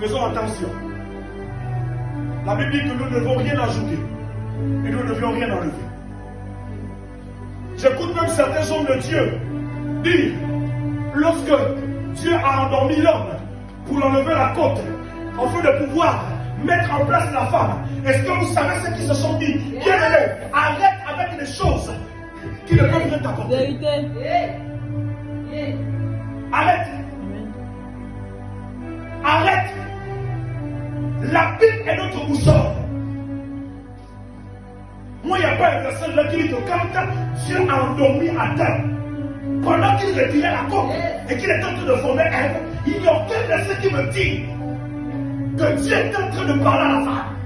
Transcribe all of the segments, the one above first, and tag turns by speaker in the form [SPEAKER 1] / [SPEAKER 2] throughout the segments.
[SPEAKER 1] Faisons attention. La Bible dit que nous ne devons rien ajouter et nous ne devions rien enlever. J'écoute même certains hommes de Dieu dire, lorsque Dieu a endormi l'homme pour l'enlever la côte, afin de pouvoir mettre en place la femme, est-ce que vous savez ce qu'ils se sont dit? Bien-aimé, arrête avec les choses qui ne peuvent rien t'apporter.
[SPEAKER 2] Vérité.
[SPEAKER 1] Arrête. Arrête. La Bible est notre boussole. Moi, il n'y a pas un verset là qui dit que quand Dieu a endormi Adam, pendant qu'il retirait la côte et qu'il est en train de former Ève, il n'y a aucun verset qui me dit que Dieu est en train de parler à la femme.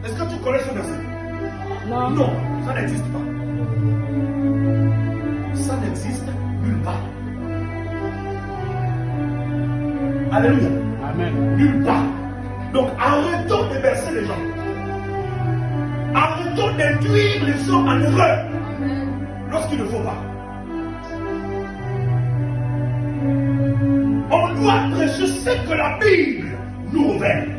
[SPEAKER 1] Est-ce que tu connais ce verset?
[SPEAKER 2] Non.
[SPEAKER 1] Non, ça n'existe pas. Ça n'existe nulle part. Alléluia.
[SPEAKER 3] Amen.
[SPEAKER 1] Nulle part. Donc arrêtons de verser les gens. Arrêtons d'induire les gens en erreur lorsqu'il ne faut pas. On doit prêcher ce que la Bible nous révèle.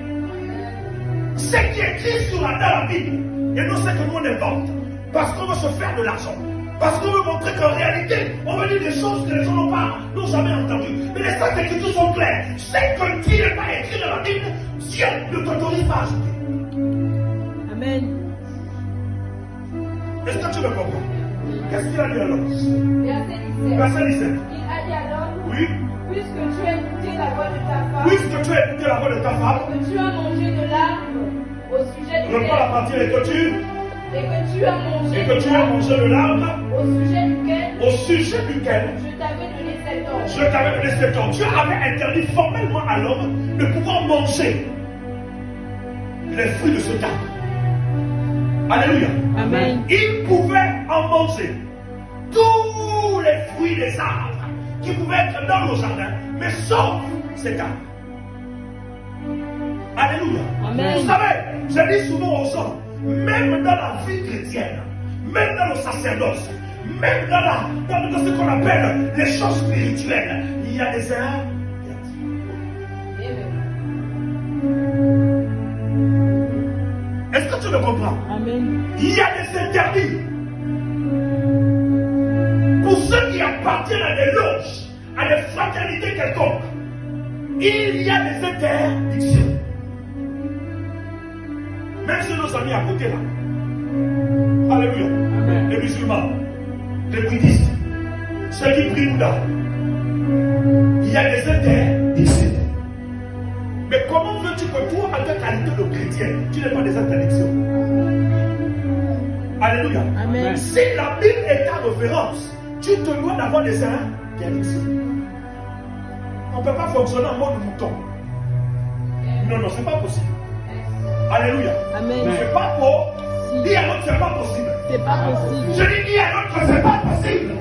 [SPEAKER 1] Ce qui est écrit dans la Bible et non ce que nous on invente. Parce qu'on veut se faire de l'argent. Parce qu'on veut montrer qu'en réalité, on veut dire des choses que les gens n'ont jamais entendues. Mais les saintes écritures sont claires. Ce que Dieu n'a pas écrit dans la Bible, Dieu ne t'autorise pas à ajouter.
[SPEAKER 2] Amen.
[SPEAKER 1] Est-ce que tu me comprends? Qu'est-ce qu'il a dit alors?
[SPEAKER 4] Verset 17.
[SPEAKER 1] Verset 17.
[SPEAKER 4] Il a dit alors,
[SPEAKER 1] Oui.
[SPEAKER 4] puisque tu as écouté la voix de ta femme,
[SPEAKER 1] Puisque tu as écouté la voix de ta femme,
[SPEAKER 4] et que tu as mangé de l'arbre au sujet
[SPEAKER 1] reprends la
[SPEAKER 4] duquel,
[SPEAKER 1] partie et que
[SPEAKER 4] tu as mangé
[SPEAKER 1] de l'arbre
[SPEAKER 4] au sujet duquel
[SPEAKER 1] au sujet duquel
[SPEAKER 4] je t'avais donné 7 ans.
[SPEAKER 1] je t'avais donné 7 ans. Dieu avait interdit formellement à l'homme de pouvoir manger les fruits de cet arbre. Alléluia.
[SPEAKER 2] Amen.
[SPEAKER 1] Il pouvait en manger tous les fruits des arbres qui pouvaient être dans nos jardins, mais sauf cet arbre. Alléluia.
[SPEAKER 2] Amen.
[SPEAKER 1] Vous savez, je dis souvent aux gens, même dans la vie chrétienne, même dans le sacerdoce, même dans ce qu'on appelle les choses spirituelles, il y a des erreurs. Est-ce que tu le comprends?
[SPEAKER 2] Amen.
[SPEAKER 1] Il y a des interdits. Pour ceux qui appartiennent à des loges, à des fraternités quelconques, il y a des interdictions. Même chez nos amis à côté là. Alléluia.
[SPEAKER 3] Amen.
[SPEAKER 1] Les musulmans, les bouddhistes, ceux qui prient Bouddha. Il y a des interdictions. Mais comment veux-tu que toi, en ta qualité de chrétien, tu n'aies pas des interdictions? Alléluia.
[SPEAKER 2] Amen.
[SPEAKER 1] Si la Bible est ta référence, tu te dois d'avoir des interdictions. On ne peut pas fonctionner en mode mouton. Non, non, c'est pas possible. Alléluia.
[SPEAKER 2] Amen.
[SPEAKER 1] C'est pas pour. Dis à l'autre, c'est pas possible.
[SPEAKER 2] C'est pas possible.
[SPEAKER 1] Je dis à l'autre, c'est pas possible.